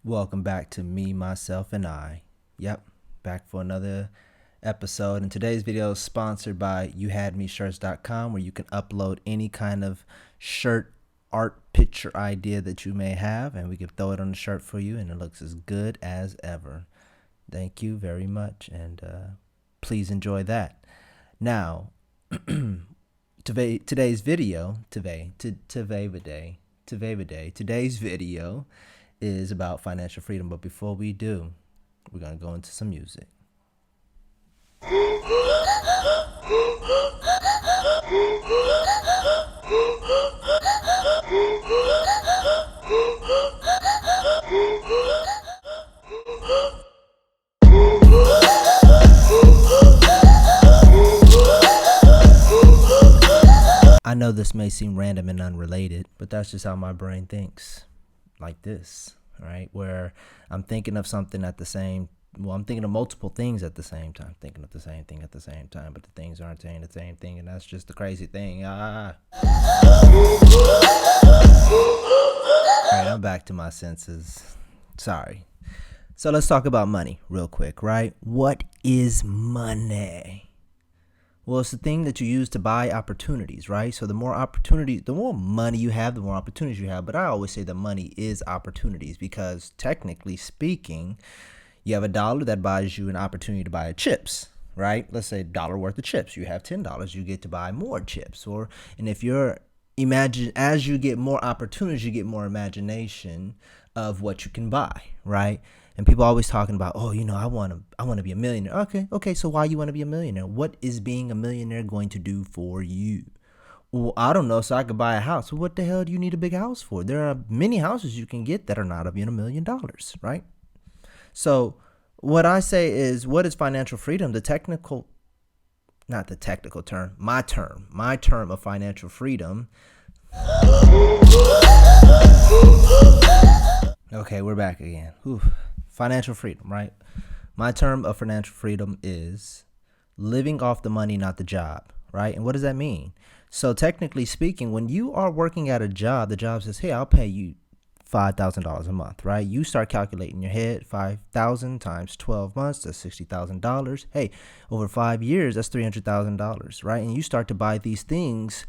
Welcome back to Me, Myself, and I. Yep, back for another episode. And today's video is sponsored by youhadmeshirts.com, where you can upload any kind of shirt art picture idea that you may have, and we can throw it on the shirt for you, and it looks as good as ever. Thank you very much, and please enjoy that. Now, today's video is about financial freedom. But before we do, we're going to go into some music. I know this may seem random and unrelated, but that's just how my brain thinks. Like this, right? Where I'm thinking of something at the same, I'm thinking of multiple things at the same time, thinking of the same thing at the same time, but the things aren't saying the same thing, and that's just the crazy thing. All right, I'm back to my senses. Sorry. So let's talk about money real quick, right? What is money? Well, it's the thing that you use to buy opportunities, right? So the more opportunities, the more money you have, the more opportunities you have. But I always say that money is opportunities because technically speaking, you have $1 that buys you an opportunity to buy chips, right? Let's say $1 worth of chips. You have $10, you get to buy more chips. And if you're as you get more opportunities, you get more imagination of what you can buy, right? And people are always talking about, oh, I want to be a millionaire. Okay. So why you want to be a millionaire? What is being a millionaire going to do for you? Well, I don't know. So I could buy a house. Well, what the hell do you need a big house for? There are many houses you can get that are not even $1 million, right? So what I say is, what is financial freedom? Not the technical term, my term of financial freedom. Okay, we're back again. Financial freedom, right? My term of financial freedom is living off the money, not the job, right? And what does that mean? So technically speaking, when you are working at a job, the job says, hey, I'll pay you $5,000 a month, right? You start calculating in your head, 5,000 times 12 months, that's $60,000. Hey, over 5 years, that's $300,000, right? And you start to buy these things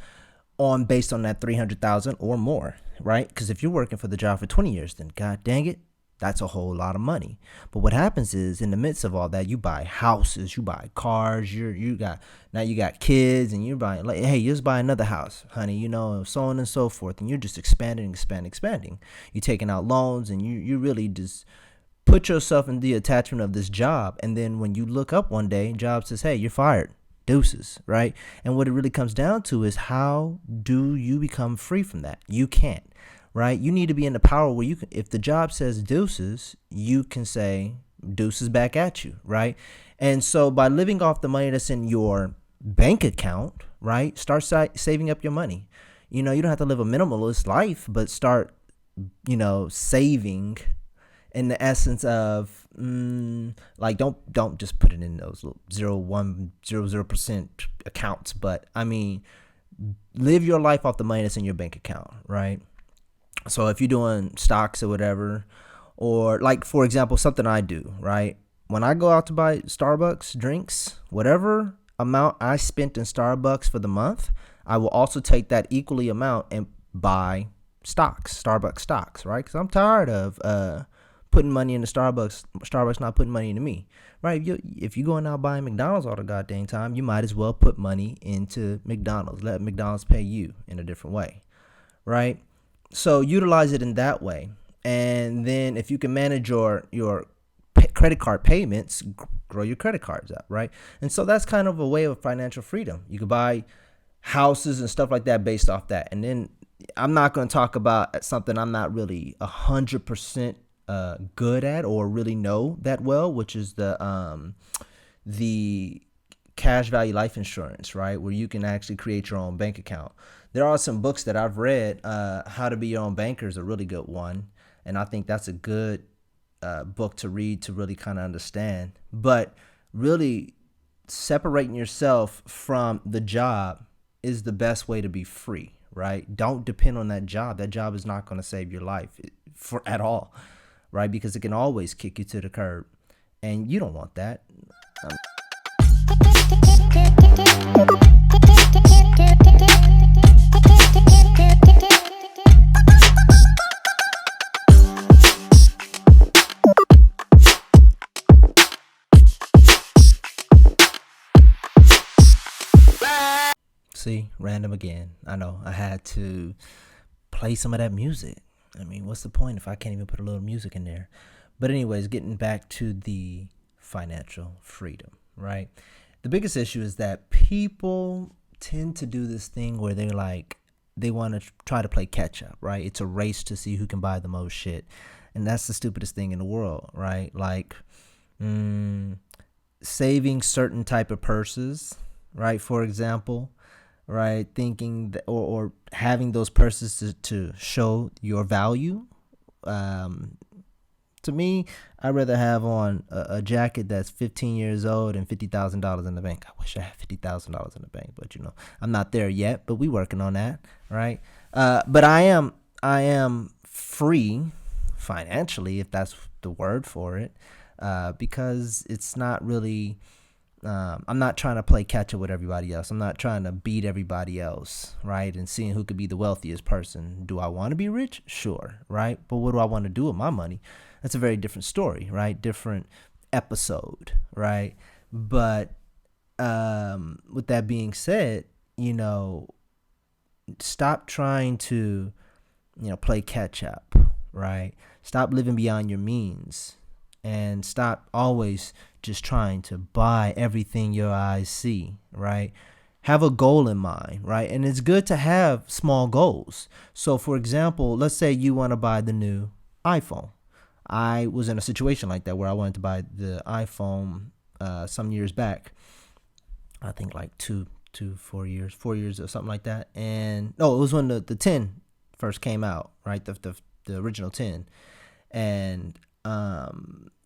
based on that 300,000 or more, right? Because if you're working for the job for 20 years, then God dang it, that's a whole lot of money. But what happens is, in the midst of all that, you buy houses, you buy cars, you got kids, and you're buying, like, hey, just buy another house, honey, so on and so forth. And you're just expanding. You're taking out loans, and you really just put yourself in the attachment of this job. And then when you look up one day, job says, hey, you're fired. Deuces, right? And what it really comes down to is, how do you become free from that? You can't. Right? You need to be in the power where you can, if the job says deuces, you can say deuces back at you, right? And so by living off the money that's in your bank account, right? Start saving up your money. You don't have to live a minimalist life, but start, saving in the essence of, like, don't just put it in those little 0.0% accounts, but I mean, live your life off the money that's in your bank account, right? So if you're doing stocks or whatever, or like, for example, something I do, right? When I go out to buy Starbucks drinks, whatever amount I spent in Starbucks for the month, I will also take that equally amount and buy Starbucks stocks, right? Because I'm tired of putting money into Starbucks not putting money into me, right? If you're going out buying McDonald's all the goddamn time, you might as well put money into McDonald's. Let McDonald's pay you in a different way, right? So utilize it in that way. And then if you can manage your credit card payments, grow your credit cards up, right? And so that's kind of a way of financial freedom. You can buy houses and stuff like that based off that. And then I'm not going to talk about something I'm not really 100% good at or really know that well, which is the cash value life insurance, right? Where you can actually create your own bank account. There are some books that I've read. How to Be Your Own Banker is a really good one. And I think that's a good book to read to really kind of understand. But really separating yourself from the job is the best way to be free, right? Don't depend on that job. That job is not going to save your life at all. right? Because it can always kick you to the curb, and you don't want that. See, random again. I know I had to play some of that music. I mean, what's the point if I can't even put a little music in there? But anyways, getting back to the financial freedom, right? The biggest issue is that people tend to do this thing where they want to try to play catch up, right? It's a race to see who can buy the most shit. And that's the stupidest thing in the world, right? Like saving certain type of purses, right? For example, right? Thinking that, or having those purses to show your value. To me, I'd rather have on a jacket that's 15 years old and $50,000 in the bank. I wish I had $50,000 in the bank, but I'm not there yet. But we working on that, right? But I am free financially, if that's the word for it, because it's not really. I'm not trying to play catch up with everybody else. I'm not trying to beat everybody else, right? And seeing who could be the wealthiest person. Do I want to be rich? Sure, right? But what do I want to do with my money? That's a very different story, right? Different episode, right? But with that being said, stop trying to, play catch up, right? Stop living beyond your means. And stop always just trying to buy everything your eyes see, right? Have a goal in mind, right? And it's good to have small goals. So, for example, let's say you want to buy the new iPhone. I was in a situation like that where I wanted to buy the iPhone some years back. I think like 4 years or something like that. And no, it was when the 10 first came out, right? The original 10. And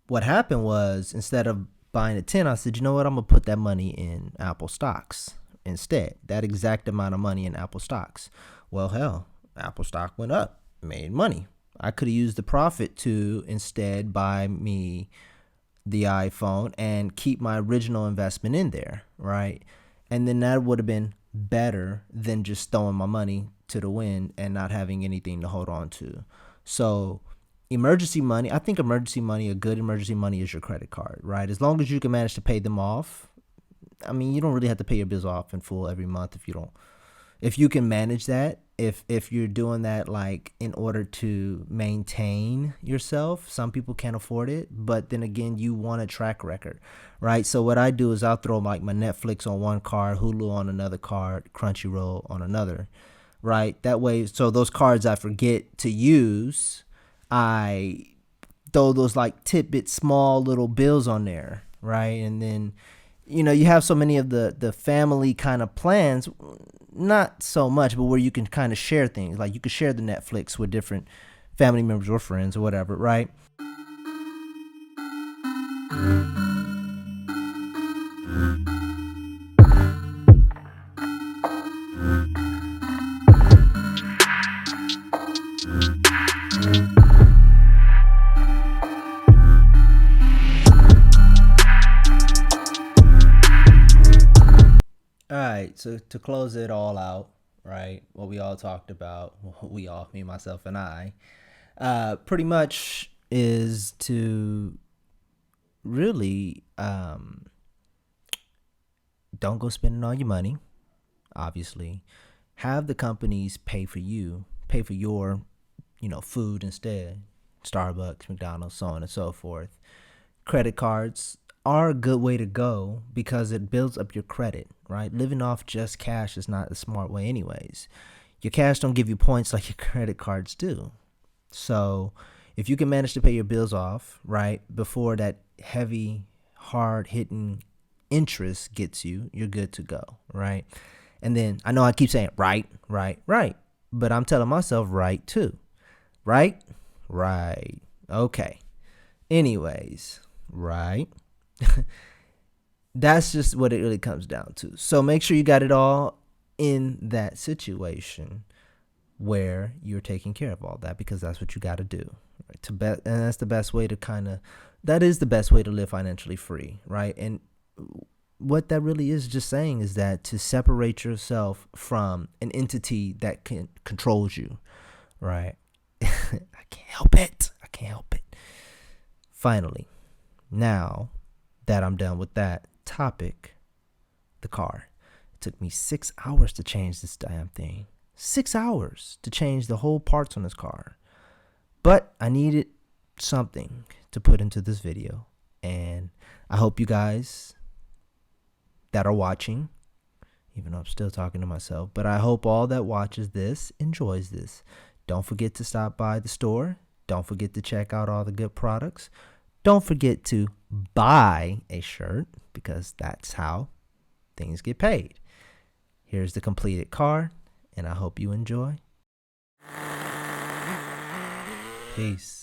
what happened was, instead of buying a 10, I said, you know what? I'm going to put that money in Apple stocks instead. That exact amount of money in Apple stocks. Well, hell, Apple stock went up, made money. I could have used the profit to instead buy me the iPhone and keep my original investment in there, right? And then that would have been better than just throwing my money to the wind and not having anything to hold on to. So emergency money, I think a good emergency money is your credit card, right? As long as you can manage to pay them off. I mean, you don't really have to pay your bills off in full every month if you can manage that. If you're doing that like in order to maintain yourself. Some people can't afford it, but then again, you want a track record, right? So what I do is I'll throw like my Netflix on one card, Hulu on another card, Crunchyroll on another, right? That way, so those cards I forget to use, I throw those like tidbit small little bills on there, right? And then, you have so many of the family kind of plans, not so much, but where you can kind of share things. Like you could share the Netflix with different family members or friends or whatever, right? All right, so to close it all out, right, what we all talked about, me, myself, and I, pretty much is to really don't go spending all your money, obviously. Have the companies pay for your, food instead. Starbucks, McDonald's, so on and so forth. Credit cards are a good way to go because it builds up your credit, right? Living off just cash is not a smart way anyways. Your cash don't give you points like your credit cards do. So if you can manage to pay your bills off, right, before that heavy, hard-hitting interest gets you, you're good to go, right? And then I know I keep saying right, but I'm telling myself right too. Right? Okay. Anyways, right? That's just what it really comes down to. So make sure you got it all in that situation where you're taking care of all that, because that's what you got to do. Right? And that's the best way to that is the best way to live financially free, right? And what that really is just saying is that to separate yourself from an entity that controls you, right? I can't help it. I can't help it. Finally, now that I'm done with that topic, the car. It took me 6 hours to change this damn thing. 6 hours to change the whole parts on this car. But I needed something to put into this video. And I hope you guys that are watching, even though I'm still talking to myself, but I hope all that watches this enjoys this. Don't forget to stop by the store. Don't forget to check out all the good products. Don't forget to buy a shirt, because that's how things get paid. Here's the completed car, and I hope you enjoy. Peace.